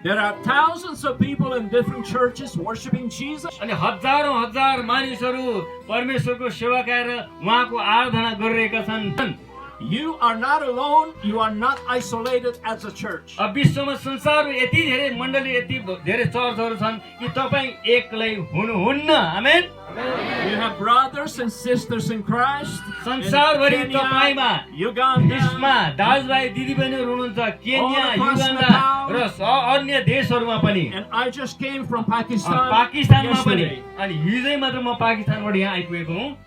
There are thousands of people in different churches worshiping Jesus. अनि हजारौं हजार मानिसहरू परमेश्वरको सेवा गरेर उहाँको आराधना गरिरहेका छन्। You are not alone. You are not isolated as a church. अब विश्वमा संसारमा यति धेरै मण्डली यति धेरै चर्चहरू छन् कि तपाई एक्लै हुनुहुन्न। आमेन। You have brothers and sisters in Christ. संसारभरि तपाईमा Uganda, देशमा दाजुभाइ दिदीबहिनीहरू हुनुहुन्छ, केन्या, युगान्डा र अन्य देशहरूमा पनि। and I just came from Pakistan पाकिस्तानमा पनि। yesterday. अनि हिजै मात्र म पाकिस्तानबाट यहाँ आइपुगेको हुँ।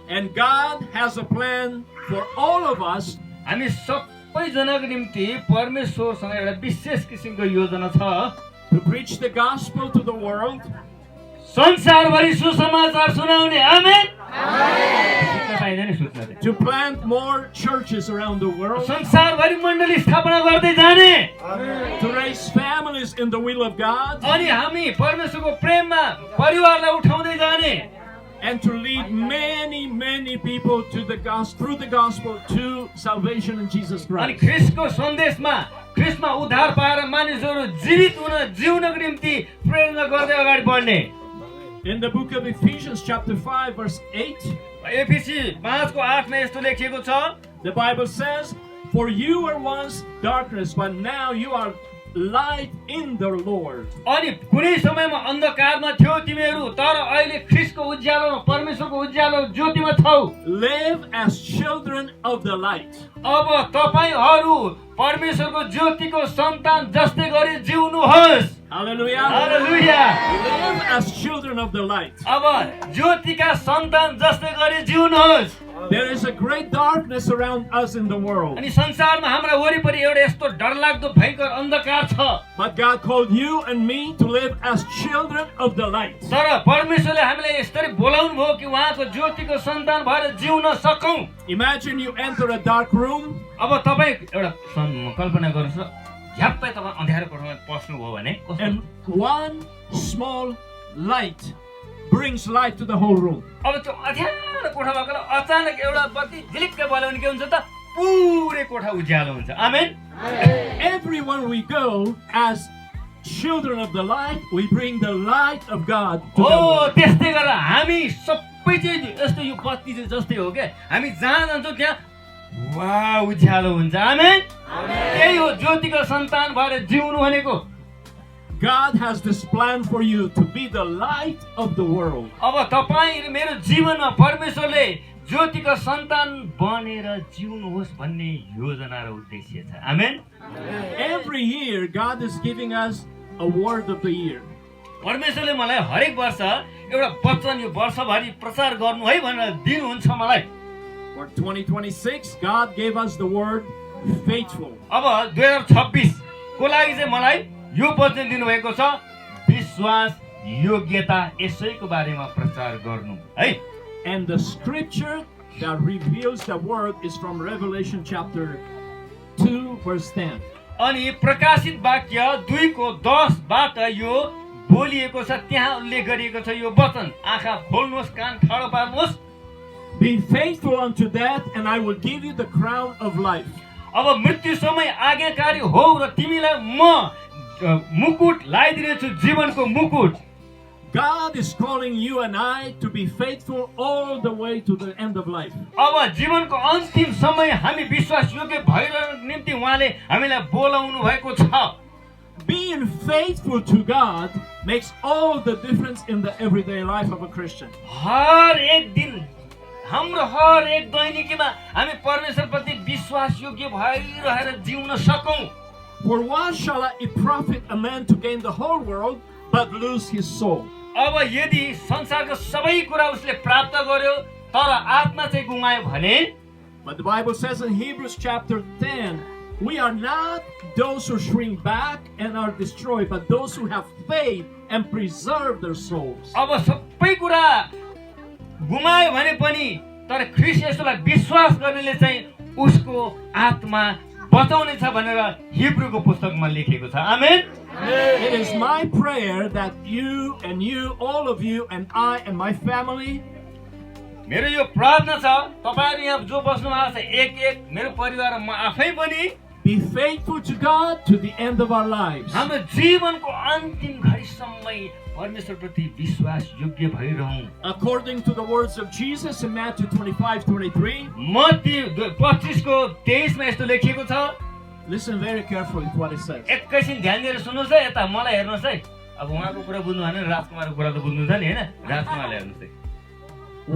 And God has a plan for all of us. हामी सबैजनाको निम्ति परमेश्वरसँग एउटा विशेष किसिमको योजना छ। To preach the gospel to the world. संसारभरि सुसमाचार सुनाउने। आमेन। सुत्न पाइँदैन नि सुत्न चाहिँ। To plant more churches around the world. संसारभरि मण्डली स्थापना गर्दै जाने। To raise families in the will of God. अनि हामी परमेश्वरको प्रेममा परिवारलाई उठाउँदै जाने। And to lead many people to the gospel, through the gospel, to salvation in Jesus अनि Christ. ख्रीष्टको सन्देशमा ख्रीष्टमा उद्धार पाएर मानिसहरू जीवित हुन जिउनको निम्ति प्रेरणा गर्दै अगाडि बढ्ने। In the book of Ephesians chapter 5 verse 8, एफिसी 5:8 मा यस्तो लेखिएको छ। the Bible says, "For you were once darkness, but now you are light in the Lord." अनि कुनै समयमा अन्धकारमा थियो तिमीहरू, तर अहिले ख्रीष्टको उज्यालो परमेश्वरको उज्यालो ज्योतिमा छौ। Live as children of the light. अब तपाईहरु परमेश्वरको ज्योतिको सन्तान जस्तै गरी जिउनुहोस्। Hallelujah. Hallelujah. Live as children of the light. अब ज्योतिका सन्तान जस्तै गरी जिउनुहोस्। There is a great darkness around us in the world. अनि संसारमा हाम्रा वरिपरि एउटा यस्तो डरलाग्दो भयंकर अन्धकार छ। But God called you and me to live as children of the light. तर परमेश्वरले हामीलाई यसरी बोलाउनु भयो कि उहाँको ज्योतिको सन्तान भएर जिउन सकौं। Imagine you enter a dark room. अब तपाई एउटा कल्पना गर्नुस्, झ्याप्पै तपाई अँध्यारो कोठामा पस्नु भयो भने कस्तो? And one small light brings light to the whole room. अब त्यो अँध्यारो कोठामा गएर अचानक एउटा बत्ती झिलिक्क बल्यो भने के हुन्छ त? पुरै कोठा उज्यालो हुन्छ। आमेन। Everywhere we go as children of the light, we bring the light of God to the हो world. त्यस्तै गरेर हामी सबै चाहिँ यस्तो यो बत्ती चाहिँ जस्तै हो के, हामी जहाँ जान्छौँ त्यहाँ वा उज्यालो हुन्छ। आमेन। त्यही हो ज्योतिको सन्तान भएर जिउनु भनेको। God has this plan for you to be the light of the world. अब तपाईँ मेरो जीवनमा परमेश्वरले ज्योतिको सन्तान बनेर जिउनुहोस् भन्ने योजना र उद्देश्य छ। आमेन। Every year, God is giving us a word of the year. परमेश्वरले मलाई हरेक वर्ष एउटा वचन यो वर्षभरि प्रचार गर्नु है भनेर दिनुहुन्छ मलाई। For 2026, God gave us the word faithful. अब 2026 को लागि चाहिँ मलाई यो वचन दिनुभएको छ, विश्वास योग्यता यसैको बारेमा प्रचार गर्नु है। And the scripture that reveals the word is from Revelation chapter 2 verse 10. अनि प्रकाशित वाक्य 2:10 बाट यो बोलिएको छ, त्यहाँ उल्लेख गरिएको छ यो वचन। आँखा खोल्नुहोस्, कान ठाडो पार्नुहोस्। Be faithful unto death, and I will give you the crown of life. अब मृत्यु समय आज्ञाकारी हो र तिमीलाई म मुकुट लगाइदिनेछु, जीवनको मुकुट। God is calling you and I to be faithful all the way to the end of life. अब जीवनको अन्तिम समय हामी विश्वास योग्य भइरहनुको निम्ति उहाँले हामीलाई बोलाउनु भएको छ। Being faithful to God makes all the difference in the everyday life of a Christian. हर एक दिन हाम्रो हर एक दैनिकीमा हामी परमेश्वरप्रति विश्वास योग्य भइरहेर जिउन सकौं। For what shall it profit a man to gain the whole world but lose his soul? अब यदि संसारको सबै कुरा उसले प्राप्त गर्यो तर आत्मा चाहिँ गुमायो भने, But the Bible says in Hebrews chapter 10, we are not those who shrink back and are destroyed, but those who have faith and preserve their souls. अब सबै कुरा गुमायो भने पनि तर ख्रीष्ट येशूलाई विश्वास गर्नेले चाहिँ उसको आत्मा बचाउने छ भनेर हिब्रूको पुस्तकमा लेखेको छ। आमेन। It is my prayer that you, all of you, and I and my family मेरो यो प्रार्थना छ, तपाईहरु यहाँ जो बस्नु भएको छ एक एक मेरो परिवार म आफै पनि be faithful to God to the end of our lives. हाम्रो जीवनको अन्तिम घडीसम्मै परमेश्वरप्रति विश्वास योग्य भइरहौँ। According to the words of Jesus in Matthew 25:23, Matthew 25 को 23 मा यस्तो लेखिएको छ। listen very carefully to what it says. एकैछिन ध्यान दिएर सुन्नुहोस् है, यता मलाई हेर्नुहोस् है। अब उहाँको कुरा बुझ्नु भएन, राजकुमारको कुरा त बुझ्नुहुन्छ नि हैन? राजकुमारले हेर्नुहोस् है।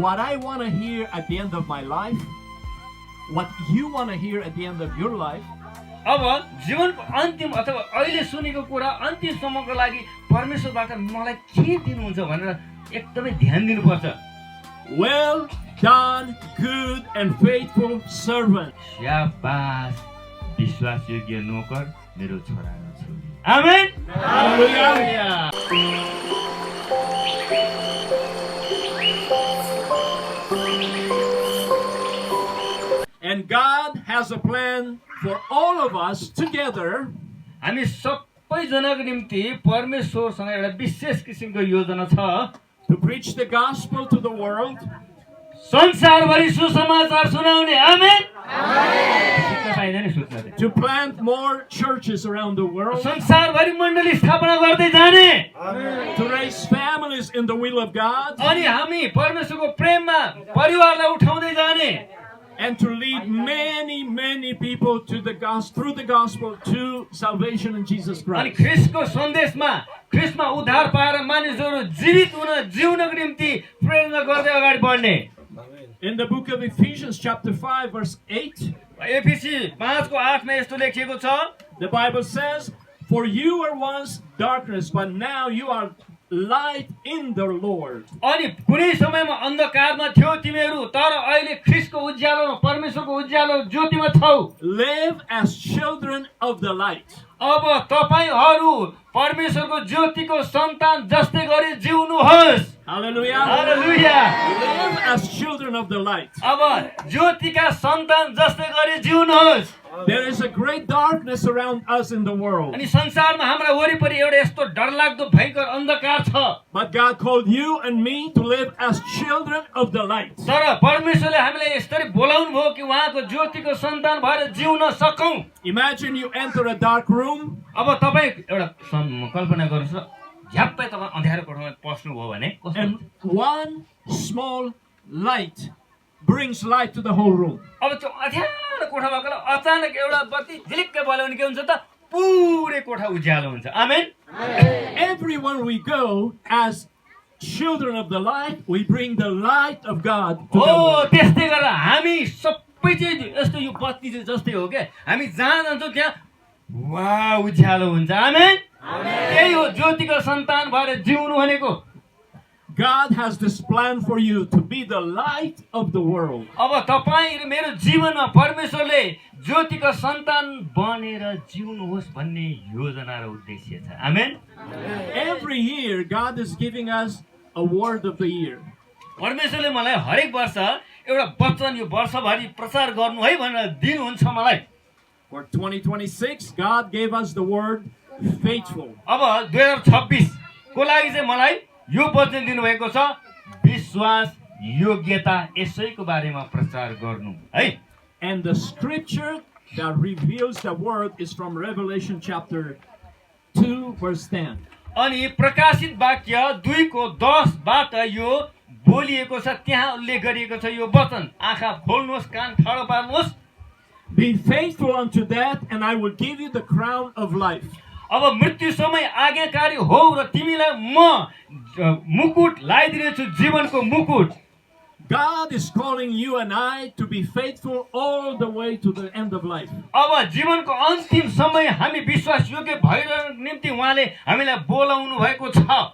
What I want to hear at the end of my life, what you want to hear at the end of your life, अब जीवनको अन्तिम अथवा अहिले सुनेको कुरा अन्तिमसम्मको लागि परमेश्वरबाट मलाई के दिनुहुन्छ भनेर एकदमै ध्यान दिनुपर्छ। well done, good and faithful servant. शाबाश विश्वास योग्य नोकर मेरो छोरा र छोरी। आमेन। Hallelujah. And God has a plan for all of us together हामी सबैजनाको निम्ति परमेश्वरसँग एउटा विशेष किसिमको योजना छ। to preach the gospel to the world, संसारभरि सुसमाचार सुनाउने। आमेन। सिक्न पाइँदैन सूचना चाहिँ। to plant more churches around the world, संसारभरि मण्डली स्थापना गर्दै जाने to raise families in the will of God, अनि हामी परमेश्वरको प्रेममा परिवारलाई उठाउँदै जाने and to lead many people to the gospel, through the gospel, to salvation in Jesus अनि Christ. ख्रिस्टको सन्देशमा ख्रिस्टमा उद्धार पाएर मानिसहरू जीवित हुन जिउनको निम्ति प्रेरणा गर्दै अगाडि बढ्ने। In the book of Ephesians chapter 5 verse 8, एफिसी 5 को 8 मा यस्तो लेखिएको छ। the Bible says, "For you were once darkness, but now you are light in the Lord." अनि कुनै समयमा अन्धकारमा थियो तिमीहरू, तर अहिले ख्रिस्टको उज्यालोमा परमेश्वरको उज्यालो ज्योतिमा छौ। Live as children of the light. अब तपाईहरू परमेश्वरको ज्योतिको सन्तान जस्तै गरी जिउनुहोस्। Hallelujah. Hallelujah. Live as children of the light. अब ज्योतिका सन्तान जस्तै गरी जिउनुहोस्। There is a great darkness around us in the world, अनि संसारमा हाम्रा वरिपरि एउटा यस्तो डरलाग्दो भयंकर अन्धकार छ, but God called you and me to live as children of the light. तर परमेश्वरले हामीलाई यसरी बोलाउनु भयो कि उहाँको ज्योतिको सन्तान भएर जिउन सकौं। Imagine you enter a dark room अब तपाई एउटा कल्पना गर्नुस् न, झ्याप्पै तपाई अँध्यारो कोठामा पस्नुभयो भने कस्तो and one small light brings light to the whole room. अब त्यो अँध्यारो कोठा भएकोलाई अचानक एउटा बत्ती झिलिक्कै बल्यो भने के हुन्छ त? पुरै कोठा उज्यालो हुन्छ। आमेन। Everywhere we go as children of the light, we bring the light of God to the हो world. त्यस्तै गरेर हामी सबै चाहिँ यस्तो यो बत्ती चाहिँ जस्तै हो क्या, हामी जहाँ जान्छौँ त्यहाँ वा उज्यालो हुन्छ। आमेन। त्यही हो ज्योतिको सन्तान भएर जिउनु भनेको। God has this plan for you to be the light of the world. अब तपाईँ र मेरो जीवनमा परमेश्वरले ज्योतिको सन्तान बनेर जिउनुहोस् भन्ने योजना र उद्देश्य छ। आमेन। Every year, God is giving us a word of the year. परमेश्वरले मलाई हरेक वर्ष एउटा वचन यो वर्षभरि प्रचार गर्नु है भनेर दिनुहुन्छ मलाई। For 2026, God gave us the word faithful. अब 2026 को लागि चाहिँ मलाई यो वचन दिनुभएको छ, विश्वास योग्यता यसैको बारेमा प्रचार गर्नु है। And the scripture that reveals the word is from Revelation chapter 2 verse 10. अनि प्रकाशित वाक्य 2 को 10 बाट यो बोलिएको छ, त्यहाँ उल्लेख गरिएको छ यो वचन। आँखा खोल्नुहोस्, कान ठाडो पार्नुहोस्। Be faithful unto death, and I will give you the crown of life. अब मृत्यु समय आज्ञाकारी हो र तिमीलाई म मुकुट लगाइदिनेछु, जीवनको मुकुट। God is calling you and I to be faithful all the way to the end of life. अब जीवनको अन्तिम समय हामी विश्वास योग्य भइरहनको निम्ति उहाँले हामीलाई बोलाउनु भएको छ।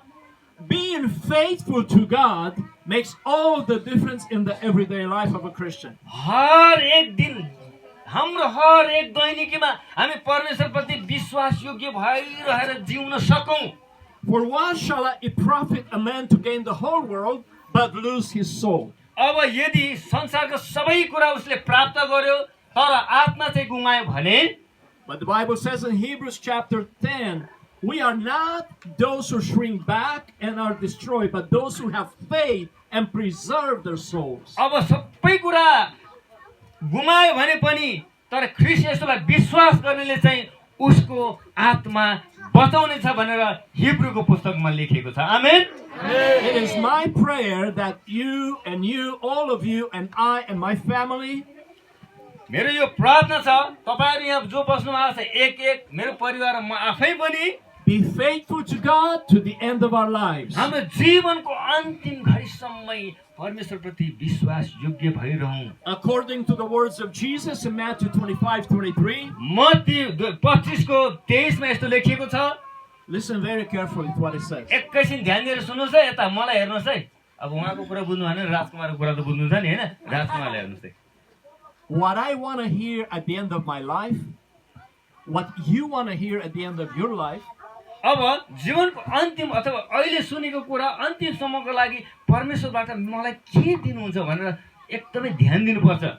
Being faithful to God makes all the difference in the everyday life of a Christian. हर एक दिन हाम्रो हर एक दैनिकीमा हामी परमेश्वरप्रति विश्वास योग्य भइरहेर जिउन सकौं। For what shall it profit a man to gain the whole world but lose his soul? अब यदि संसारको सबै कुरा उसले प्राप्त गर्यो तर आत्मा चाहिँ गुमायो भने, But the Bible says in Hebrews chapter 10, we are not those who shrink back and are destroyed, but those who have faith and preserve their souls. अब सबै कुरा गुमायो भने पनि तर ख्रीष्ट येशूलाई विश्वास गर्नेले चाहिँ उसको आत्मा बचाउने छ भनेर हिब्रूको पुस्तकमा लेखेको छ आमेन It is my prayer that you, all of you, and I and my family मेरो यो प्रार्थना छ तपाईहरु यहाँ जो बस्नु भएको छ एक मेरो परिवार र म आफै पनि be faithful to God to the end of our lives. हाम्रो जीवनको अन्तिम घडीसम्मै परमेश्वरप्रति विश्वास योग्य भइरहौं According to the words of Jesus in Matthew 25:23. Matthew 25 को 23 मा यस्तो लेखिएको छ Listen very carefully to what it says. एकैछिन ध्यान दिएर सुन्नुस् है यता मलाई हेर्नुस् है अब उहाँको कुरा बुझ्नु भएन राजकुमारको कुरा त बुझ्नु छ नि हैन राजकुमारलाई हेर्नुस् है What I want to hear at the end of my life, what you want to hear at the end of your life, अब जीवनको अन्तिम अथवा अहिले सुनेको कुरा अन्तिमसम्मको लागि परमेश्वरबाट मलाई के दिनुहुन्छ भनेर एकदमै ध्यान दिनुपर्छ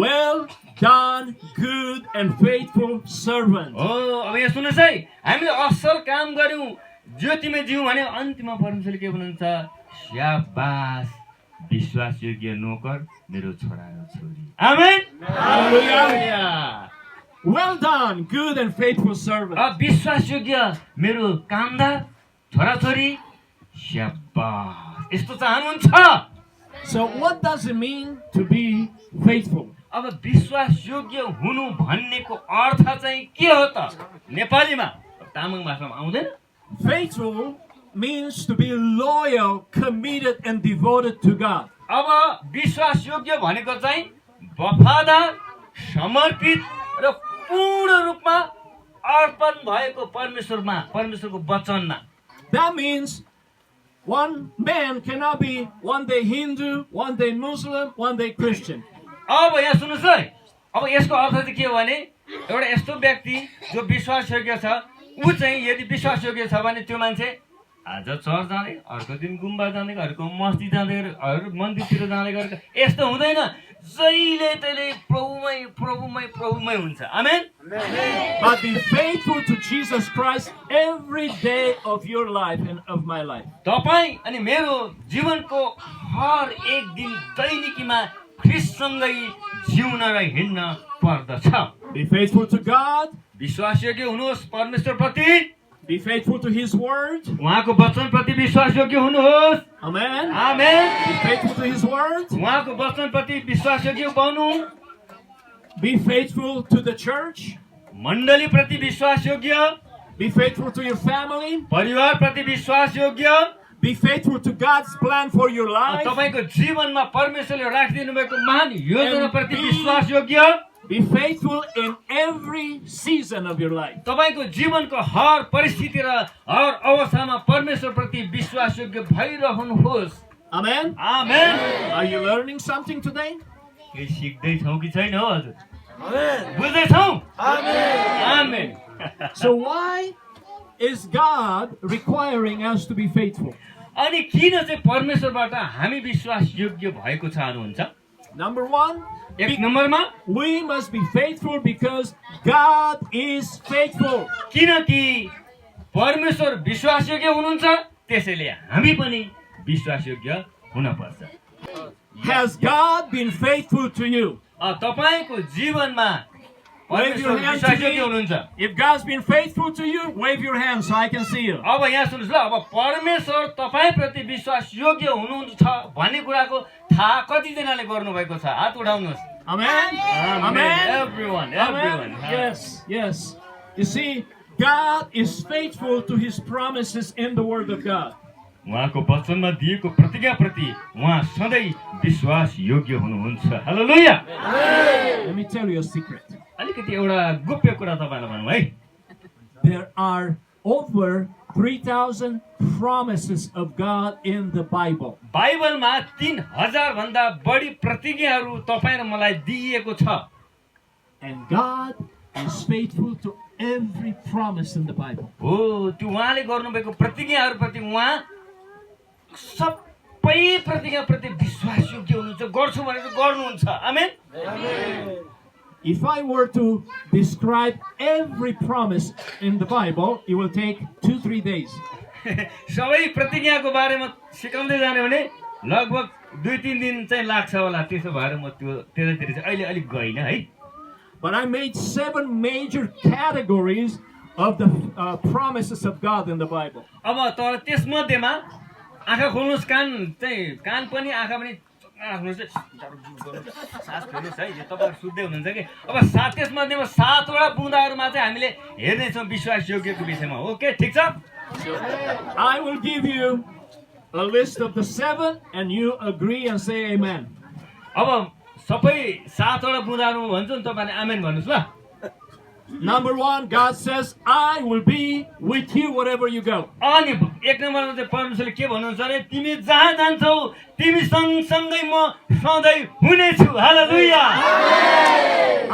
well done, good and faithful servant. हो अब यहाँ सुन्नुस् है हामीले असल काम गर्यौं ज्योतिमै जियौं भने अन्तिममा परमेश्वरले के भन्नुहुन्छ शाबाश विश्वासयोग्य नोकर मेरो छोरा र छोरी आमेन Hallelujah. Well done, good and faithful servant. विश्वासयोग्य मेरो कामदार छोराछोरी शाबाश यस्तो चाहनुहुन्छ So what does it mean to be faithful? अब विश्वासयोग्य हुनु भन्नेको अर्थ चाहिँ के हो त नेपालीमा तामाङ भाषामा आउँदैन Faithful means to be loyal, committed and devoted to God. अब विश्वासयोग्य भनेको चाहिँ वफादार समर्पित र पूर्ण रूपमा अर्पण भएको परमेश्वरको वचनमा That means one man cannot be one day Hindu, one day Muslim, one day Christian. अब यहाँ सुन्नुस् है अब यसको अर्थ चाहिँ के हो भने एउटा यस्तो व्यक्ति जो विश्वासयोग्य छ ऊ चाहिँ यदि विश्वासयोग्य छ भने त्यो मान्छे आज चर्च जाँदै अर्को दिन गुम्बा जाँदै अर्को मस्जिद जाँदै अरू मन्दिरतिर जाँदै गरेको यस्तो हुँदैन जहिले तैले प्रभुमै हुन्छ आमेन But be faithful to Jesus Christ every day of your life and of my life. तपाईँ अनि मेरो जीवनको हर एक दिन दैनिकीमा ख्रीष्टसँगै जिउन र हिँड्न पर्दछ Be faithful to God. विश्वासयोग्य हुनुहोस् परमेश्वरप्रति Be faithful to His Word. उहाँको वचनप्रति विश्वासयोग्य हुनुहोस् Amen. Amen Be faithful to His Word. उहाँको वचनप्रति विश्वासयोग्य बन्नु Be faithful to the church. मण्डलीप्रति विश्वासयोग्य Be faithful to your family. परिवारप्रति विश्वासयोग्य Be faithful to God's plan for your life. तपाईको जीवनमा परमेश्वरले राखिदिनु भएको महान योजनाप्रति विश्वासयोग्य Be faithful in every season of your life. तपाईको जीवनको हर परिस्थिति र हर अवस्थामा परमेश्वरप्रति विश्वासयोग्य भइरहनुहोस् Amen. Amen Are you learning something today? के सिक्दै छौ कि छैन हो हजुर आमेन बुझ्दै छौ आमेन So why is God requiring us to be faithful? अनि किन चाहिँ परमेश्वरबाट हामी विश्वासयोग्य भएको चाहनुहुन्छ Number one, एक नम्बरमा we must be faithful because God is faithful. किनकि परमेश्वर विश्वासयोग्य हुनुहुन्छ त्यसैले हामी पनि विश्वासयोग्य हुन पर्छ Has God been faithful to you? तपाईको जीवनमा Wave your परमेश्वर hands to विश्वासयोग्य me. हुनुहुन्छ If God's been faithful to you, wave your hands so I can see you. अब यहाँ सुन्नुहोस् ल अब परमेश्वर तपाईप्रति विश्वासयोग्य हुनुहुन्छ भन्ने कुराको थाहा कतिजनाले गर्नुभएको छ हात उठाउनुहोस् Amen. Amen. Everyone. Yes. You see, God is faithful to His promises in the Word of God. उहाँको वचनमा दिएको प्रतिज्ञाप्रति उहाँ सधैँ विश्वास योग्य हुनुहुन्छ हालेलुया Let me tell you a secret. अलिकति एउटा गोप्य कुरा तपाईलाई भनौँ है There are over 3,000 promises of God in the Bible. बाइबलमा 3000 भन्दा बढी प्रतिज्ञाहरू तपाईँ र मलाई दिइएको छ And God is faithful to every promise in the Bible. हो त्यो उहाँले गर्नुभएको प्रतिज्ञाहरूप्रति उहाँ सबै प्रतिज्ञाप्रति विश्वासयोग्य हुनुहुन्छ गर्छु भनेर गर्नुहुन्छ आमेन If I were to describe every promise in the Bible, it will take 2-3 days. सबै प्रतिज्ञाको बारेमा सिकाउँदै जाने भने लगभग 2-3 दिन चाहिँ लाग्छ होला त्यसो भएर म त्यो त्यतातिर चाहिँ अहिले अलिक गइन है But I made 7 major categories of the promises of God in the Bible. अब तर त्यसमध्येमा आँखा खोल्नुहोस्, कान पनि आँखा पनि राख्नुहोस् है, सास फेर्नुहोस् है, यो तपाईँहरू सुत्दै हुनुहुन्छ कि। अब त्यसमध्येमा 7 वटा बुँदाहरूमा चाहिँ हामीले हेर्नेछौँ विश्वास योग्यको विषयमा। ओके, ठिक छ। I will give you a list of the 7 and you agree and say amen. अब सबै 7 वटा बुँदाहरू भन्छु नि, तपाईँले आमेन भन्नुहोस् ल। Number 1, God says, I will be with you wherever you go. अनि 1 नम्बरमा चाहिँ परमेश्वरले के भन्नुहुन्छ भने तिमी जहाँ जान्छौ तिमी सँगसँगै म सधैँ हुनेछु। हालेलुया।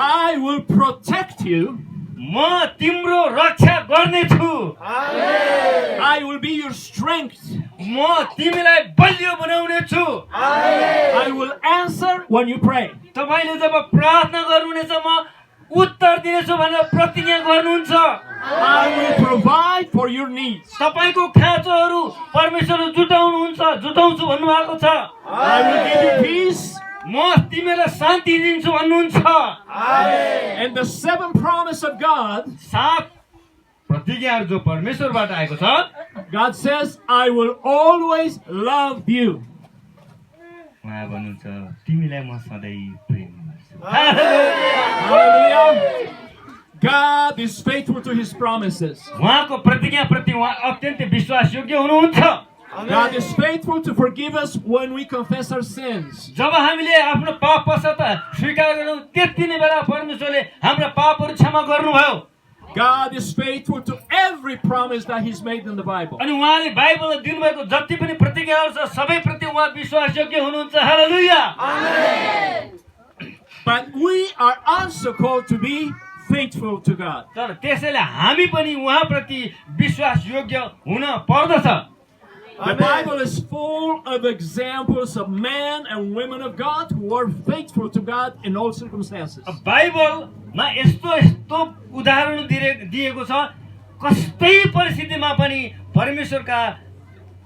I will protect you. म तिम्रो रक्षा गर्नेछु। I will be your strength. म तिमीलाई बलियो बनाउनेछु। I will answer when you pray. तपाईले जब प्रार्थना गर्नुहुनेछ म उत्तर दिनेछु भनेर प्रतिज्ञा गर्नुहुन्छ। I will provide for your needs. तपाईको खाँचोहरू परमेश्वरले जुटाउँछु भन्नुभएको छ। I will give you peace. म तिमीलाई शान्ति दिन्छु भन्नुहुन्छ। And the 7 promise of God, 7 प्रतिज्ञाहरू जो परमेश्वरबाट आएको छ, God says, I will always love you. उहाँ भन्नुहुन्छ तिमीलाई म सधैँ प्रेम गर्छु। Hallelujah. God is faithful to his promises. उहाँको प्रतिज्ञाप्रति उहाँ अत्यन्तै विश्वासयोग्य हुनुहुन्छ। God is faithful to forgive us when we confess our sins. जब हामीले आफ्नो पाप पश्चाताप स्वीकार गर्यौं त्यति नै बेला परमेश्वरले हाम्रा पापहरू क्षमा गर्नुभयो। God is faithful to every promise that he's made in the Bible. अनि उहाँले बाइबलमा दिनुभएको जति पनि प्रतिज्ञाहरू छ सबैप्रति उहाँ विश्वासयोग्य हुनुहुन्छ। हालेलुया। Amen. But we are also called to be faithful to God. तर त्यसैले हामी पनि उहाँप्रति विश्वासयोग्य हुन पर्दछ। The Bible is full of examples of men and women of God who are faithful to God in all circumstances. बाइबलमा यस्तो उदाहरण दिएको छ, कस्तै परिस्थितिमा पनि परमेश्वरका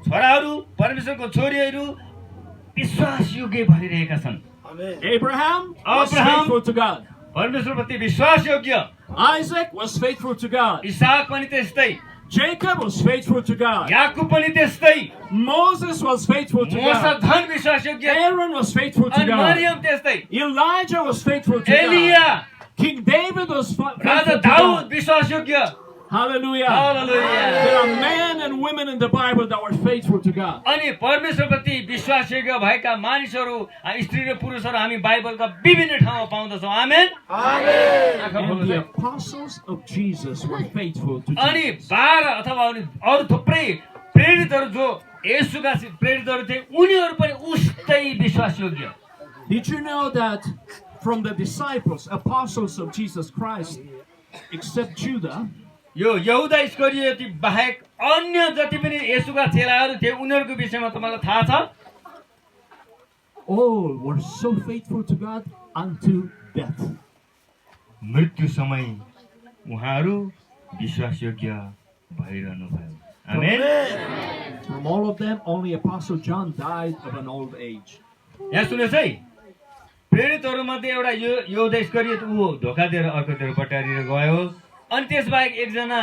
छोराहरू परमेश्वरको छोरीहरू विश्वासयोग्य भइरहेका छन्। Abraham was faithful to God. परमेश्वरप्रति विश्वासयोग्य। Isaac was faithful to God. Isaac पनि त्यस्तै। Jacob was faithful to God. Yakub पनि त्यस्तै। Moses was faithful to मोसा God. झन् विश्वासयोग्य। Aaron was faithful to अनि God. मरियम त्यस्तै। Elijah was faithful to Elia, God. King David was Raja faithful to Daud God. विश्वासयोग्य। Hallelujah. Hallelujah. There are men and women in the Bible that were faithful to God. अनि परमेश्वरप्रति विश्वासयोग्य भएका मानिसहरू स्त्री र पुरुषहरू हामी बाइबलका विभिन्न ठाउँमा पाउँदछौँ। आमेन। And the apostles of Jesus were faithful to अनि Jesus. 12 अथवा अरू थुप्रै प्रेरितहरू जो येशूका प्रेरितहरू थिए उनीहरू पनि उस्तै विश्वासयोग्य। Did you know that from the disciples, apostles of Jesus Christ, except Judah, यो यहुदा इस्करियोती बाहेक अन्य जति पनि येशूका चेलाहरू थिए उनीहरूको विषयमा तपाईलाई थाहा छ? all were so faithful to God unto death. मृत्यु समय उहाँहरू विश्वासयोग्य भइरहनु भयो। आमेन। From all of them, only Apostle John died of an old age. यहाँ सुन्नुहोस् है, प्रेरितहरूमध्ये एउटा यो यहुदा इस्करियोत ऊ धोका दिएर अर्कोतिर पटारिएर गयो। अनि त्यसबाहेक एकजना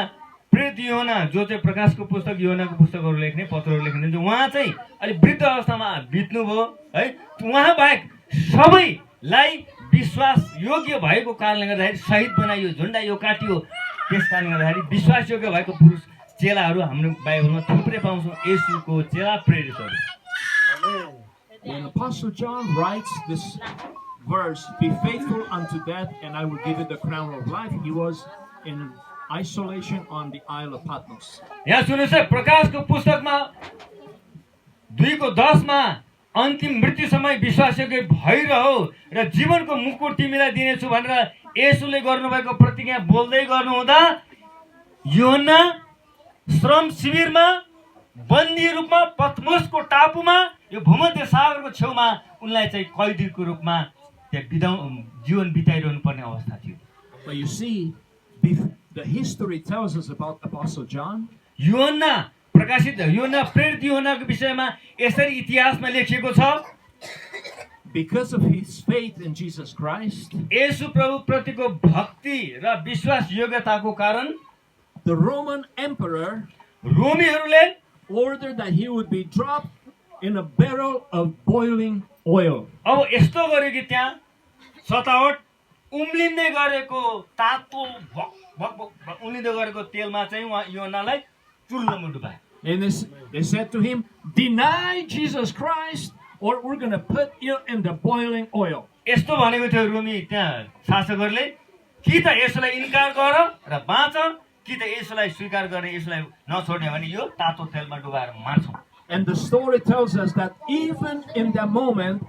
प्रेरित योना जो चाहिँ प्रकाशको पुस्तक योनाको पुस्तकहरू लेख्ने पत्रहरू लेख्ने उहाँ चाहिँ अलिक वृद्ध अवस्थामा बित्नुभयो है। उहाँ बाहेक सबैलाई विश्वास योग्य भएको कारणले गर्दाखेरि शहीद बनाइयो, झुन्डा यो काटियो। त्यस कारणले गर्दाखेरि विश्वास योग्य भएको पुरुष चेलाहरू हाम्रो बाइबलमा थुप्रै पाउँछौँ, येशूको चेला प्रेरितहरू। When Apostle John writes this verse, be faithful unto death and I will give you the crown of life, he was in isolation on the Isle of Patmos. यहाँ सुन्नुहोस् है, प्रकाशको पुस्तकमा 2:10 मा अन्तिम मृत्यु समय विश्वासयोग्य भइरहो र जीवनको मुकुट तिमीलाई दिनेछु भनेर येशूले गर्नुभएको प्रतिज्ञा बोल्दै गर्नुहुँदा योना श्रम शिविरमा बन्दी रूपमा पत्मोसको टापुमा यो भूमध्य सागरको छेउमा उनलाई चाहिँ कैदीको रूपमा त्यहाँ जीवन बिताइरहनु पर्ने अवस्था थियो। But you see, the history tells us about Apostle John. योना प्रकाशित योना प्रेरित योनाको विषयमा यसरी इतिहासमा लेखिएको छ। because of his faith in Jesus Christ, येशू प्रभु प्रतिको भक्ति र विश्वास योग्यताको कारण the Roman emperor रोमीहरूले ordered that he would be dropped in a barrel of boiling oil. अब यस्तो गर्यो कि त्यहाँ सतावट उम्लिँदै गरेको तातो भक भक भक उम्लिँदै गरेको तेलमा चाहिँ उहाँ योनालाई चुल्लोमा डुबाए। And they said to him, deny Jesus Christ or we're going to put you in the boiling oil. यस्तो भनेको थियो रोमी त्यहाँ शासकहरूले कि त यसलाई इन्कार गर र बाँच कि त यसलाई स्वीकार गर्ने यसलाई नछोड्ने भने यो तातो तेलमा डुबाएर मार्छौँ। And the story tells us that even in that moment,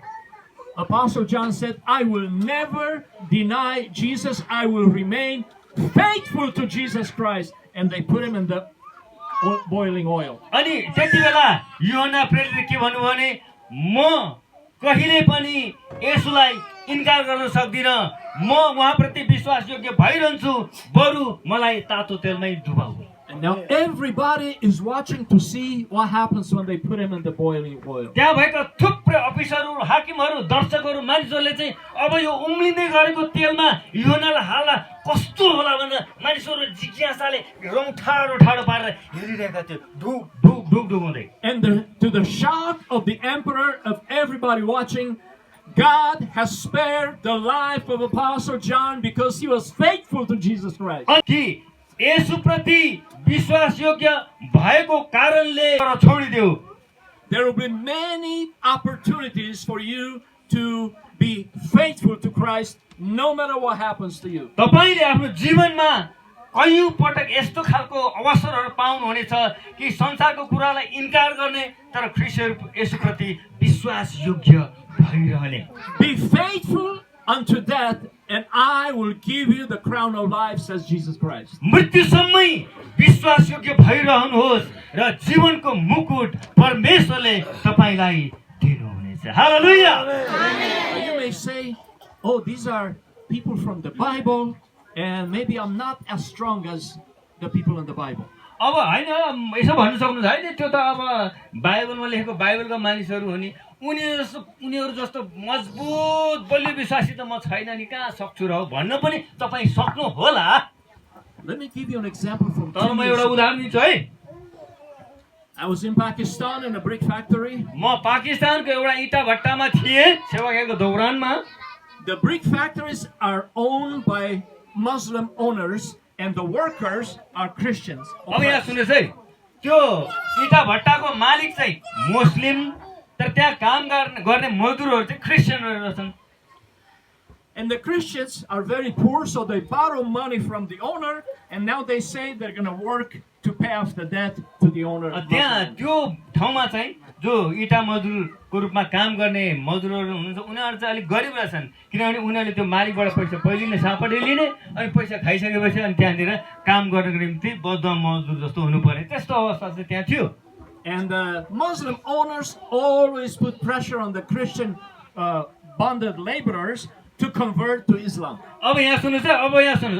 Apostle John said, I will never deny Jesus. I will remain faithful to Jesus Christ. And they put him in the boiling oil. अनि त्यति बेला यूहन्ना प्रेरितले के भन्नुभयो भने म कहिले पनि येशूलाई इन्कार गर्न सक्दिन, म उहाँप्रति विश्वासयोग्य भइरहन्छु, बरु मलाई तातो तेलमै डुबाऊ। And now everybody is watching to see what happens when they put him in the boiling oil. त्यहाँ भएका थुप्रै अफिसरहरू, हाकिमहरू, दर्शकहरू, मानिसहरूले चाहिँ अब यो उम्लिँदै गरेको तेलमा यूहन्नालाई हाल्दा कस्तो होला भनेर मानिसहरू जिज्ञासाले रौँ ठाडो ठाडो पारेर हेरिरहेका थिए, ढुक ढुक ढुक ढुकाउँदै। And to the shock of the emperor, of everybody watching, God has spared the life of Apostle John because he was faithful to Jesus Christ. कि येशूप्रति विश्वासयोग्य भएको कारणले छोडिदेऊ। There will be many opportunities for you to be faithful to Christ no matter what happens to you. तपाईले आफ्नो जीवनमा कयौं पटक यस्तो खालको अवसरहरू पाउनुहुनेछ कि संसारको कुरालाई इन्कार गर्ने तर ख्रीष्ट येशूप्रति विश्वासयोग्य भइरहने। Be faithful unto death, and I will give you the crown of life, says Jesus Christ. मृत्युसम्मै विश्वासयोग्य भइरहनुहोस् र जीवनको मुकुट परमेश्वरले तपाईलाई दिनुहुनेछ। हालेलुया। You may say, oh, these are people from the Bible, and maybe I'm not as strong as the people in the Bible. अब हैन यसो भन्न सक्नुहुन्छ हैन, त्यो त अब बाइबलमा लेखेको बाइबलका मानिसहरू हो नि, उनीहरू जस्तो मजबुत बलियो विश्वासी त म छैन नि, कहाँ सक्छु र भन्न पनि तपाई सक्नु होला। Let me give you an example from तर म एउटा उदाहरण दिन्छु है। I was in Pakistan in a brick factory. म पाकिस्तानको एउटा इटा भट्टामा थिएँ सेवाको दौरानमा। The brick factories are owned by Muslim owners and the workers are Christians. अब यहाँ सुन्नुहोस् है, त्यो इटा भट्टाको मालिक चाहिँ मुस्लिम तर त्यहाँ काम गर्ने मजदुरहरू चाहिँ क्रिस्चियनहरू रहेछन्। And the Christians are very poor, so they borrow money from the owner, and now they say they're going to work to pay off the debt to the owner. त्यहाँ त्यो ठाउँमा चाहिँ जो इटा मजदुरको रूपमा काम गर्ने मजदुरहरू हुनुहुन्छ उनीहरू चाहिँ अलिक गरिब रहेछन्, किनभने उनीहरूले त्यो मालिकबाट पैसा पहिले नै सापटे लिने अनि पैसा खाइसकेपछि अनि त्यहाँनिर काम गर्नको निम्ति बद्ध मजदुर जस्तो हुनु पर्ने, त्यस्तो अवस्था चाहिँ त्यहाँ थियो। And the Muslim owners always put pressure on the Christian bonded laborers to convert to Islam. अब यहाँ सुन्नुहोस् है,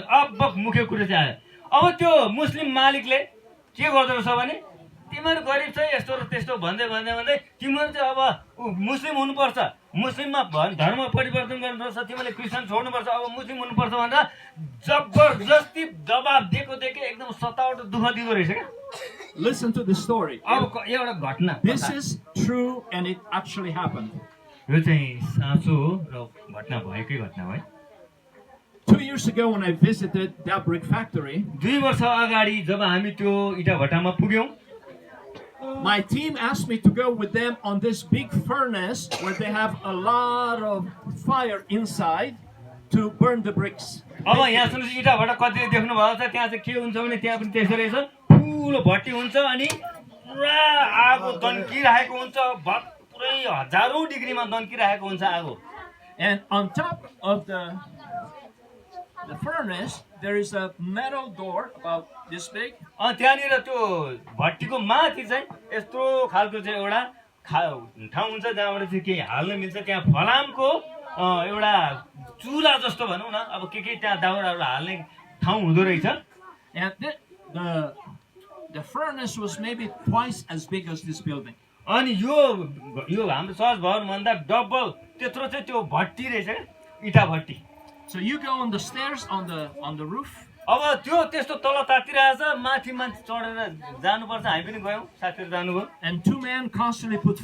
अब मुख्य कुरा चाहिँ आयो। अब त्यो मुस्लिम मालिकले के गर्दो रहेछ भने तिमीहरू गरिब छ यस्तो र त्यस्तो भन्दै तिमीहरू चाहिँ अब मुस्लिम हुनुपर्छ, मुस्लिममा धर्म परिवर्तन गर्नुपर्छ, तिमीले क्रिस्चियन छोड्नुपर्छ, अब मुस्लिम हुनुपर्छ भनेर जबरजस्ती दबाब दिएको एकदम सतावट दुःख दिँदो रहेछ क्या। Listen to the story. अब एउटा घटना, This is true and it actually happened. यो चाहिँ साँचो र घटना भएकै घटना हो है। 2 years ago when I visited that brick factory, 2 वर्ष अगाडि जब हामी त्यो इटा भट्टामा पुग्यौं, my team asked me to go with them on this big furnace where they have a lot of fire inside to burn the bricks. अब यहाँ सुन्नुहोस्, इटा भट्टा कति देख्नु भएको छ, त्यहाँ चाहिँ के हुन्छ भने त्यहाँ पनि त्यसो रहेछ, ठुलो भट्टी हुन्छ अनि पुरा आगो दन्किरहेको हुन्छ, पुरै हजारौं डिग्रीमा दन्किरहेको हुन्छ आगो। And on top of the furnace there is a metal door about this big. त्यहाँनिर त्यो भट्टीको माथि चाहिँ यस्तो खालको चाहिँ एउटा ठाउँ हुन्छ जहाँबाट चाहिँ केही हाल्न मिल्छ, त्यहाँ फलामको एउटा चुला जस्तो भनौँ न, अब के त्यहाँ दाउराहरू हाल्ने ठाउँ हुँदो रहेछ। And the furnace was maybe twice as big as this building. अनि यो हाम्रो चर्च भवनभन्दा डबल त्यत्रो चाहिँ त्यो भट्टी रहेछ इटा भट्टी So you go on the stairs on the roof, अब त्यो त्यस्तो तल तातिरहेछ माथि माथि चढेर जानुपर्छ हामी पनि गयौँ साथीहरू जानुभयो and two men constantly put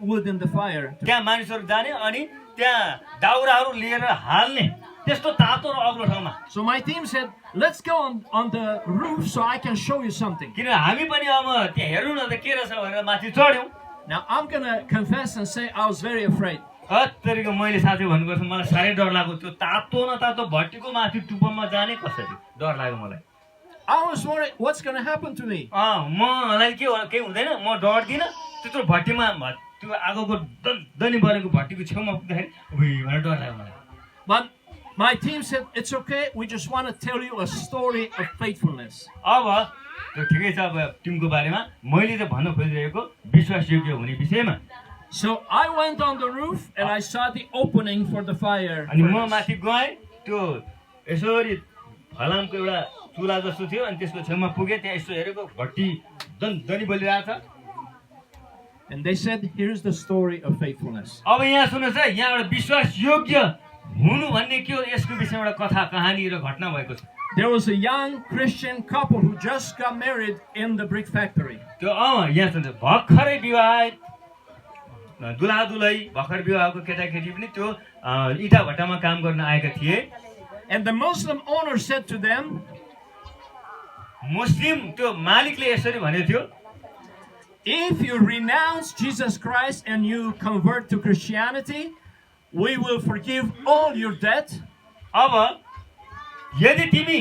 wood in the fire. त्यहाँ मानिसहरू जाने अनि त्यहाँ दाउराहरू लिएर हाल्ने त्यस्तो तातो र अग्लो ठाउँमा So my team said, let's go on the roof so I can show you something. किन हामी पनि अब त्यहाँ हेर्नु न त के रहेछ भनेर माथि चढ्यौँ Now I'm gonna confess and say I was very afraid. हत्तेरीको मैले साथी भन्नुपर्छ मलाई साह्रै डर लाग्यो त्यो तातो न तातो भट्टीको माथि टुप्पोमा जाने कसरी डर लाग्यो मलाई I was worried what's gonna happen to me. मलाई केही हुँदैन म डर्दिनँ त्यत्रो भट्टीमा त्यो आगोको दनी बलेको भट्टीको छेउमा पुग्दाखेरि भनेर डर लाग्यो मलाई But my team said, it's okay, we just want to tell you a story of faithfulness. अब त्यो ठिकै छ अब टिमको बारेमा मैले त भन्न खोजिरहेको विश्वासयोग्य हुने विषयमा So I went on the roof and I saw the opening for the fire. अनि म माथि गएँ त्यो यसरी फलामको एउटा चुला जस्तो थियो अनि त्यसको छेउमा पुगेँ त्यहाँ यसो हेरेको भट्टी दनी बलिरहेको छ And they said, here's the story of faithfulness. अब यहाँ सुन्नुहोस् है यहाँ एउटा विश्वासयोग्य हुनु भन्ने के हो यसको विषयमा एउटा कथा कहानी र घटना भएको छ There was a young Christian couple who just got married in the brick factory. त्यो यहाँ सुन्नुहोस् भर्खरै विवाहित दुलहा दुलही भर्खर विवाहको केटाकेटी पनि त्यो इटा भट्टामा काम गर्न आएका थिए And the Muslim owner said to them, मुस्लिम त्यो मालिकले यसरी भनेको थियो if you renounce Jesus Christ and you convert to Christianity, we will forgive all your debt. अब यदि तिमी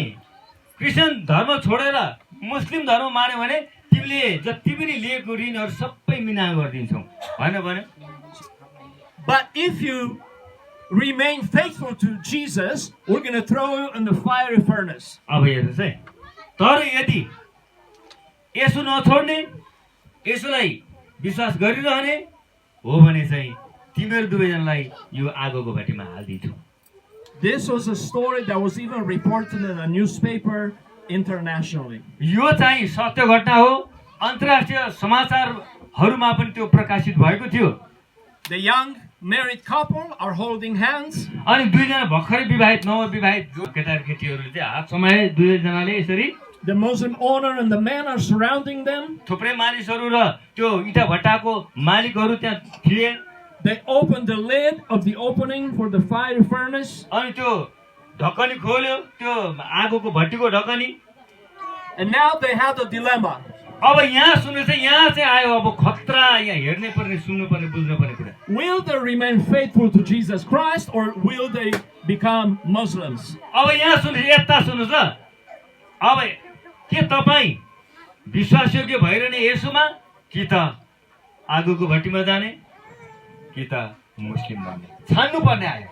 क्रिस्चियन धर्म छोडेर मुस्लिम धर्म मान्यो भने तिमीले जति पनि लिएको ऋणहरू सबै मिना गरिदिन्छौ भनेर भन्यो But if you remain faithful to Jesus, we're going to throw you in the fiery furnace. अब हेर्नुहोस् है तर यदि यसो नछोड्ने यसोलाई विश्वास गरिरहने हो भने चाहिँ तिमीहरू दुवैजनालाई यो आगोको भट्टीमा हालिदिन्छु This was a story that was even reported in a newspaper internationally. यो चाहिँ सत्य घटना हो अन्तर्राष्ट्रिय समाचारहरूमा पनि त्यो प्रकाशित भएको थियो The young married couple are holding hands. अनि दुईजना भर्खरै विवाहित नवविवाहित केटाकेटीहरूले चाहिँ हात समाए दुवैजनाले यसरी The Muslim owner and the man are surrounding them. थुप्रै मानिसहरू र त्यो इटा भट्टाको मालिकहरू त्यहाँ थिए They opened the lid of the opening for the fire furnace. अनि त्यो ढकनी खोल्यो त्यो आगोको भट्टीको ढकनी And now they had a dilemma. अब यहाँ सुन्नुहोस् है यहाँ चाहिँ आयो अब खतरा यहाँ हेर्नै पर्ने सुन्नु पर्ने बुझ्नु पर्ने कुरा Will they remain faithful to Jesus Christ or will they become Muslims? अब यहाँ सुन्नुहोस् यता सुन्नुहोस् ल अब के तपाईँ विश्वासयोग्य भइरहने यसोमा कि त आगोको भट्टीमा जाने कि त मुस्लिम बन्ने छान्नु पर्ने आयो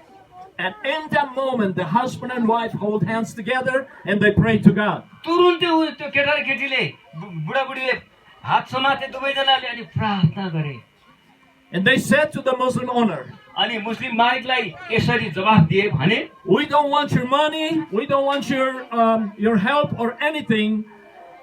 And in that moment, the husband and wife hold hands together and they pray to God. तुरुन्तै त्यो केटा र केटीले बुढाबुढीले हात समाते दुवैजनाले अनि प्रार्थना गरे And they said to the Muslim owner, अनि मुस्लिम मालिकलाई यसरी जवाफ दिए भने we don't want your money, we don't want your help or anything.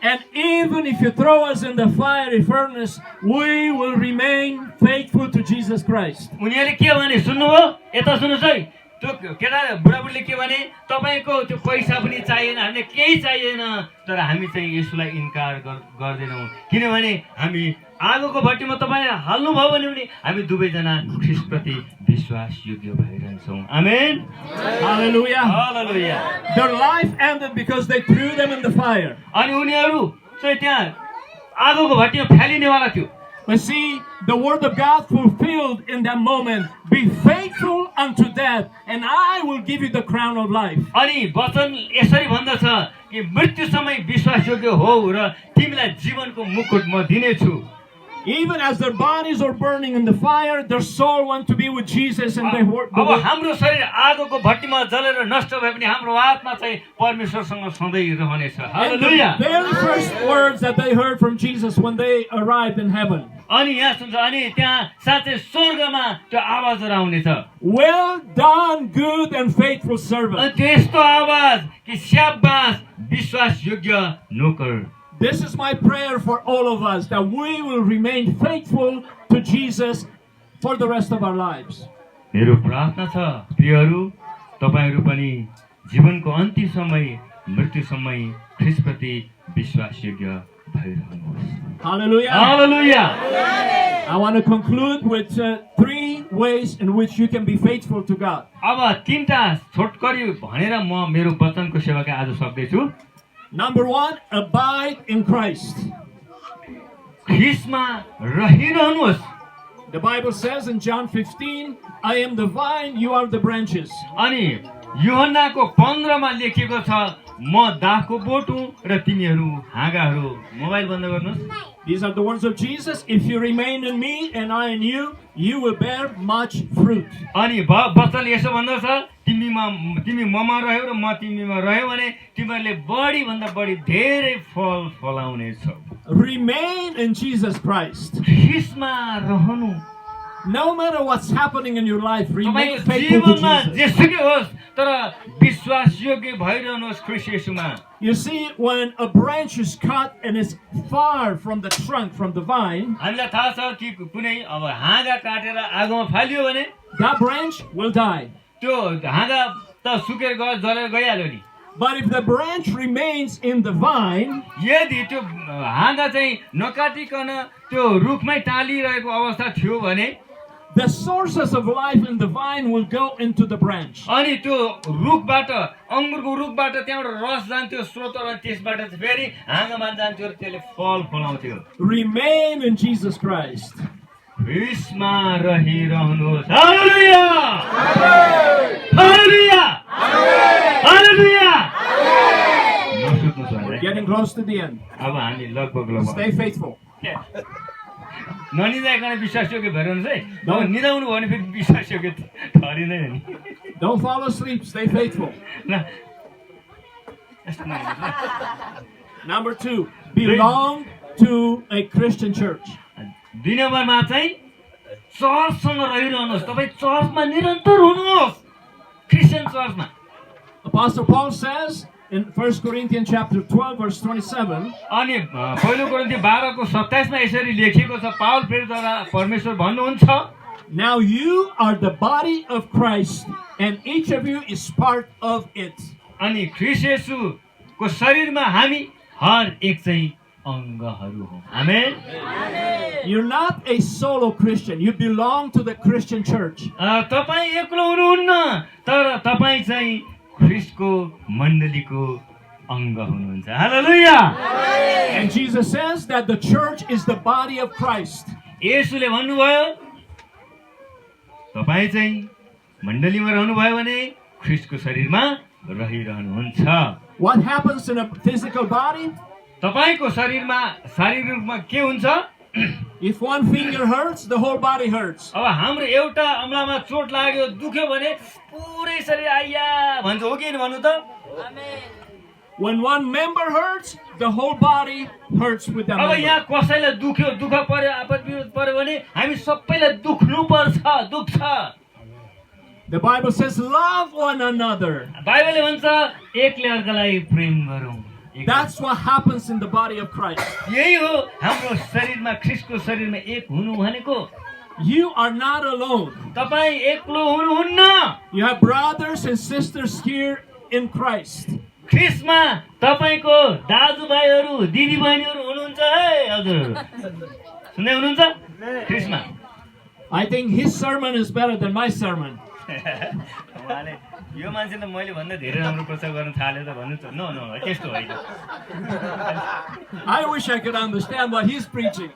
And even if you throw us in the fiery furnace, we will remain faithful to Jesus Christ. उनीहरूले के भने सुन्नुभयो यता सुन्नुहोस् है त्यो केटा बुढाबुढीले के भने तपाईको त्यो पैसा पनि चाहिएन हामीले केही चाहिएन तर हामी चाहिँ यसुलाई इन्कार गर्दैनौँ किनभने हामी आगोको भट्टीमा तपाईँ हाल्नुभयो भने हामी दुवैजना ख्रीष्टप्रति विश्वासयोग्य भइरहन्छौँ आमेन Hallelujah. Hallelujah Their life ended because they threw them in the fire. अनि उनीहरू चाहिँ त्यहाँ आगोको भट्टीमा फ्यालिनेवाला थियो But see, the word of God fulfilled in that moment. Be faithful unto death, and I will give you the crown of life. अनि वचन यसरी भन्दछ कि मृत्यु समय विश्वासयोग्य हो र तिमीलाई जीवनको मुकुट म दिनेछु Even as their bodies are burning in the fire, their soul wants to be with Jesus, and they work. अब हाम्रो शरीर आगोको भट्टीमा जलेर नष्ट भए पनि हाम्रो आत्मा चाहिँ परमेश्वरसँग सधैँ रहनेछ हालेलुया The very first words that they heard from Jesus when they arrived in heaven. अनि यहाँ सुन्छ अनि त्यहाँ साँच्चै स्वर्गमा त्यो आवाजहरू आउनेछ Well done, good and faithful servant. अनि त्यस्तो आवाज कि स्याबास विश्वासयोग्य नोकर This is my prayer for all of us, that we will remain faithful to Jesus for the rest of our lives. मेरो प्रार्थना छ प्रियहरू, तपाईहरू पनि जीवनको अन्तिम समय मृत्युसम्मै ख्रीष्टप्रति विश्वासयोग्य भइरहनुहोस्। Hallelujah. Hallelujah. I want to conclude with 3 ways in which you can be faithful to God. अब तीनटा छोटकरी भनेर म मेरो वचनको सेवाका आज सक्दैछु। Number 1, abide in Christ. ख्रीष्टमा रहिरहनुहोस्। The Bible says in John 15, I am the vine, you are the branches. अनि यूहन्नाको 15 मा लेखिएको छ म दाखको बोट हुँ र तिमीहरू हाँगाहरू। मोबाइल बन्द गर्नुहोस्। These are the words of Jesus. If you remain in me and I in you, you will bear much fruit. अनि वचन यसो भन्दछ तिमी ममा रह्यौ र म तिमीमा रह्यो भने तिमीहरूले बढी भन्दा बढी धेरै फल फलाउने छौ। Remain in Jesus Christ. ख्रीष्टमा रहनु। No matter what's happening in your life, remain तपाईको faithful to जीवनमा Jesus. जेसुकै होस् तर विश्वासयोग्य भइरहनुहोस् ख्रीष्ट येशूमा। You see, when a branch is cut and is far from the trunk, from the vine, हामीलाई थाहा छ कि कुनै अब हाँगा काटेर आगोमा फाल्यो भने that branch will die. त्यो हाँगा त सुकेर गयो, जलेर गइहाल्यो नि। But if the branch remains in the vine, यदि त्यो हाँगा चाहिँ नकाटिकन त्यो रुखमै टालिरहेको अवस्था थियो भने the sources of life in the vine will go into the branch. अनि त्यो रुखबाट अङ्गुरको रुखबाट त्यहाँबाट रस जान्थ्यो स्रोत र त्यसबाट चाहिँ फेरि हाँगामा जान्थ्यो र त्यसले फल फलाउँथ्यो। Remain in Jesus Christ. ख्रीष्टमा रहिरहनुहोस्। Hallelujah! Hallelujah! Hallelujah! नसुत्नुहोस् We're हामीलाई। getting close to the end. अब हामी लगभग Stay faithful. ननिदाइकन विश्वासयोग्य भइरहनुहोस् है। अब निदाउनु भयो भने फेरि विश्वासयोग्य ठहरिँदैन नि। Don't fall asleep. Stay faithful. ल यस्तो नहेर्नुहोस् ल। Number 2, belong to a Christian church. 2 नम्बरमा चाहिँ चर्चसँग रहिरहनुहोस्। तपाईँ चर्चमा निरन्तर हुनुहोस्। क्रिस्चियन चर्चमा। Apostle Paul says in 1 Corinthians chapter 12, verse 27, अनि पहिलो कोरिन्थी 12 को 27 मा यसरी लेखिएको छ, पाउल प्रेरितद्वारा परमेश्वर भन्नुहुन्छ, now you are the body of Christ, and each of you is part of it. अनि ख्रीष्ट येशूको शरीरमा हामी हर एक चाहिँ अङ्गहरू हौँ। आमेन। You're not a solo Christian. You belong to the Christian church. तपाईँ एक्लो हुनुहुन्न, तर तपाईँ चाहिँ ख्रीष्टको मण्डलीको अङ्ग हुनुहुन्छ। हालेलुया! And Jesus says that the church is the body of Christ. येशूले भन्नुभयो तपाईँ चाहिँ मण्डलीमा रहनुभयो भने ख्रीष्टको शरीरमा रहिरहनुहुन्छ। What happens in a physical body? तपाईको शरीरमा शारीरिक रूपमा के हुन्छ? If one finger hurts, the whole body hurts. अब हाम्रो एउटा औँलामा चोट लाग्यो, दुख्यो भने पुरै शरीर आइया भन्छ, हो कि भन्नु त? When one member hurts, the whole body hurts with that अब member. यहाँ कसैलाई दुख्यो, दुःख पर्यो, आपद विपद पर्यो भने हामी सबैलाई दुख्नु पर्छ, दुख्छ। The Bible says, love one another. बाइबलले भन्छ एकले अर्कालाई प्रेम गरौँ। That's what happens in the body of Christ. यही हो हाम्रो शरीरमा, ख्रीष्टको शरीरमा एक हुनु भनेको। You are not alone. तपाईँ एक्लो हुनुहुन्न। You have brothers and sisters here in Christ. ख्रीष्टमा तपाईको दाजुभाइहरू, दिदीबहिनीहरू हुनुहुन्छ है हजुर। सुन्दै हुनुहुन्छ? ख्रीष्टमा I think his sermon is better than my sermon. उहाँले यो मान्छे त मैले भन्दा धेरै राम्रो प्रचार गर्न थाले त भन्नु त। नो नो त्यस्तो होइन। I wish I could understand what he's preaching.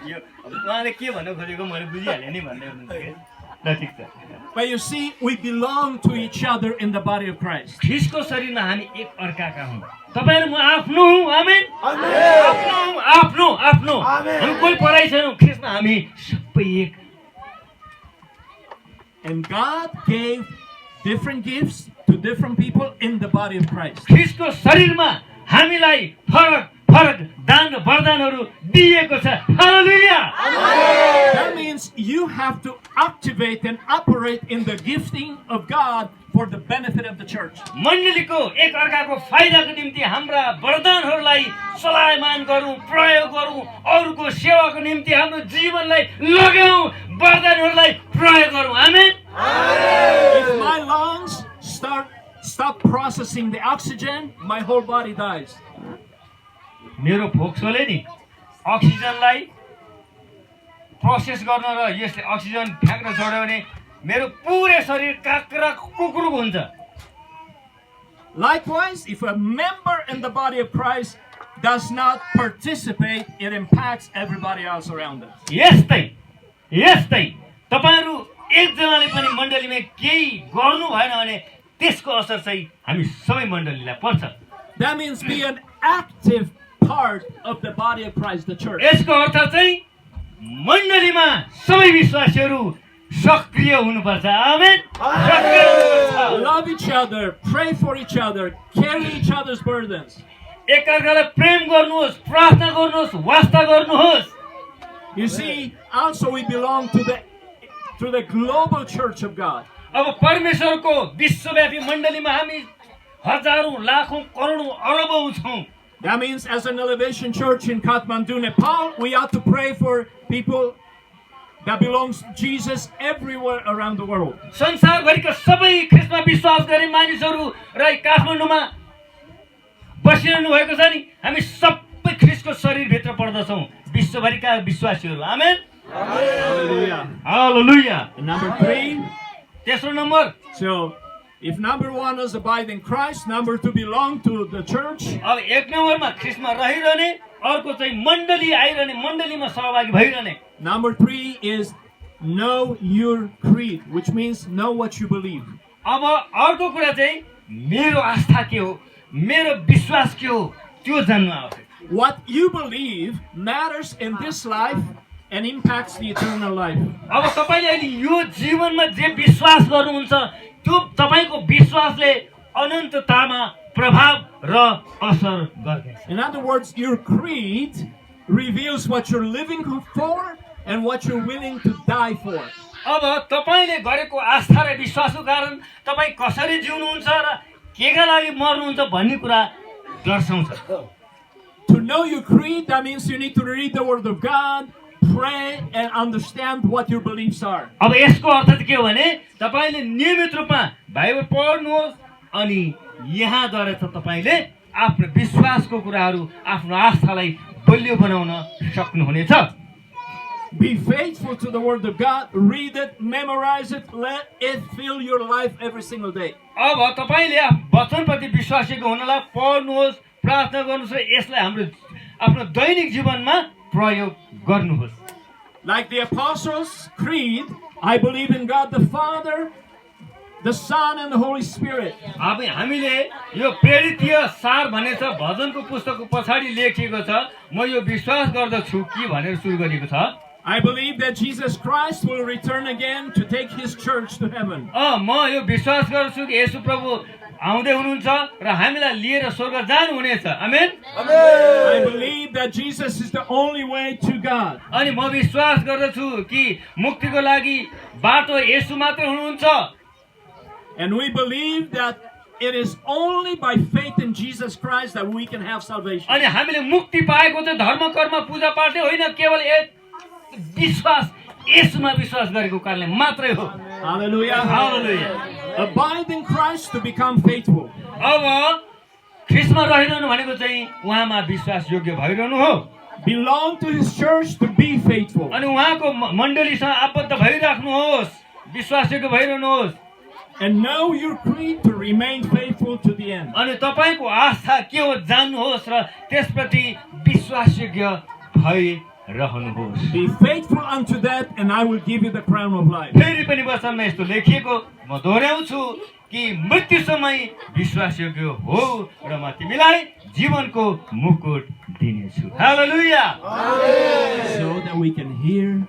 यो उहाँले के भन्नु खोजेको मैले बुझिहालेँ नि भन्दै हुनुहुन्छ के। ल ठिक छ। But you see, we belong to each other in the body of Christ. ख्रीष्टको शरीरमा हामी एक अर्काका हौँ। तपाईहरु म आफ्नो हुँ। आमेन। आफ्नो आफ्नो हामी कोही पराई छैनौँ। ख्रीष्टमा हामी सबै एक। And God gave different gifts to different people in the body of Christ. ख्रीष्टको शरीरमा हामीलाई फरक फरक दान वरदानहरू दिएको छ। हालेलुया! That means you have to activate activate and operate in the gifting of God for the benefit of the church. मण्डलीको एक अर्काको फाइदाको निम्ति हाम्रा वरदानहरूलाई चलायमान गरौँ, प्रयोग गरौँ, अरूको सेवाको निम्ति हाम्रो जीवनलाई लगाऊ, वरदानहरूलाई प्रयोग गरौँ। आमेन। If my lungs stop processing the oxygen, my whole body dies. मेरो फोक्सोले नि अक्सिजनलाई प्रोसेस गर्न र यसले अक्सिजन फ्याँक्न छोड्यो भने मेरो पुरै शरीर काक्रा कुकुरुक हुन्छ। Likewise, if a member in the body of Christ does not participate, it impacts everybody else around us. यस्तै तपाईहरु एकजनाले पनि मण्डलीमा केही गर्नु भएन भने त्यसको असर चाहिँ हामी सबै मण्डलीलाई पर्छ। That means be an active part of the body of Christ, the church. यसको अर्थ चाहिँ मण्डलीमा सबै विश्वासीहरू सक्रिय हुनुपर्छ। आमेन। सक्रिय हुनुपर्छ। Love each other, pray for each other, carry each other's burdens. एकअर्कालाई प्रेम गर्नुहोस्, प्रार्थना गर्नुहोस्, वास्ता गर्नुहोस्। You see, also we belong to the global church of God. अब परमेश्वरको विश्वव्यापी मण्डलीमा हामी हजारौं, लाखौं, करोडौं, अरबौं छौं। That means as an Elevation Church in Kathmandu, Nepal, we ought to pray for people that belongs to Jesus everywhere around the world. संसारभरिका सबै ख्रिस्टमा विश्वास गर्ने मानिसहरू र काठमाडौँमा बसिरहनु भएको छ नि, हामी सबै ख्रिस्टको शरीरभित्र पर्दछौँ, विश्वभरिका विश्वासीहरू। आमेन। Hallelujah. हालेलुया। And number 3, तेस्रो number, so if number 1 is abide in Christ, number 2 belong to the church. अब एक नम्बरमा ख्रिस्टमा रहिरहने, अर्को चाहिँ मण्डली आइरहने, मण्डलीमा सहभागी भइरहने। Number 3 is know your creed, which means know what you believe. अब अर्को कुरा चाहिँ मेरो आस्था के हो, मेरो विश्वास के हो, त्यो जान्नु आवश्यक। What you believe matters in this life and impacts the eternal life. अब तपाईले अहिले यो जीवनमा जे विश्वास गर्नुहुन्छ त्यो तपाईको विश्वासले अनन्ततामा प्रभाव र असर गर्छ। In other words, your creed reveals what you're living for and what you're willing to die for. अब तपाईले गरेको आस्था र विश्वासको कारण तपाई कसरी जिउनुहुन्छ र केका लागि मर्नुहुन्छ भन्ने कुरा दर्शाउँछ। To know your creed, that means you need to read the Word of God, pray, and understand what your beliefs are. अब यसको अर्थ चाहिँ के हो भने तपाईले नियमित रूपमा बाइबल पढ्नुहोस् अनि यहाँद्वारा चाहिँ तपाईले आफ्नो विश्वासको कुराहरू, आफ्नो आस्थालाई बलियो बनाउन सक्नुहुनेछ। Be faithful to the Word of God, read it, memorize it, let it fill your life every single day. अब तपाईले वचनप्रति विश्वासीको हुनलाई पढ्नुहोस्, प्रार्थना गर्नुहोस् र यसलाई हाम्रो आफ्नो दैनिक जीवनमा प्रयोग गर्नुहोस्। Like the Apostles' Creed, I believe in God the Father, the Son, and the Holy Spirit. अब हामीले यो प्रेरितीय सार भनेछ भजनको पुस्तकको पछाडि लेखिएको छ, म यो विश्वास गर्दछु कि भनेर सुरु गरेको छ। I believe that Jesus Christ will return again to take his church to heaven. म यो विश्वास गर्छु कि येशू प्रभु आउँदै हुनुहुन्छ र हामीलाई लिएर स्वर्ग जानुहुनेछ। आमेन। I believe that Jesus is the only way to God. अनि म विश्वास गर्दछु कि मुक्तिको लागि बाटो येशू मात्र हुनुहुन्छ। And we believe that it is only by faith in Jesus Christ that we can have salvation. अनि हामीले मुक्ति पाएको चाहिँ धर्म कर्म पूजा पाठले होइन, केवल एक विश्वास येशूमा विश्वास गरेको कारणले मात्रै हो। Hallelujah. Hallelujah. Abide in Christ to become faithful. अब ख्रिस्टमा रहिरहनु भनेको चाहिँ उहाँमा विश्वास योग्य भइरहनु हो। Belong to his church to be faithful. अनि उहाँको मण्डलीसँग आबद्ध भइराख्नुहोस्, विश्वास योग्य भइरहनुहोस्। And know your creed to remain faithful to the end. अनि तपाईको आस्था के हो जान्नुहोस् र त्यसप्रति विश्वास योग्य भइरहनुहोस्। Be faithful unto that, and I will give you the crown of life. फेरि पनि वचनमा यस्तो लेखिएको, म दोहोऱ्याउँछु कि मृत्युसम्मै विश्वास योग्य हो र म तिमीलाई जीवनको मुकुट दिनेछु। हालेलुया। So that we can hear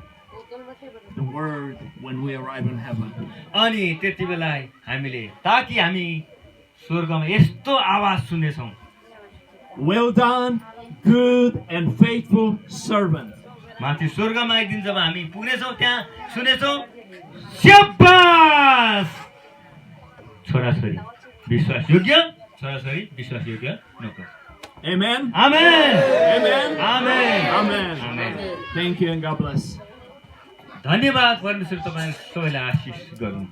the word when we arrive in heaven. अनि त्यति बेला हामीले ताकि हामी स्वर्गमा यस्तो आवाज सुन्नेछौँ, Well done, good and faithful servant. माथि स्वर्गमा एक दिन जब हामी पुग्नेछौँ त्यहाँ सुनेछौँ, स्याबास छोराछोरी विश्वास योग्य छोराछोरी विश्वास योग्य नोकर Amen. Amen Amen. Amen Amen. Amen. Thank you and God bless. धन्यवाद परमेश्वर तपाईँ सबैलाई आशिष गरौँ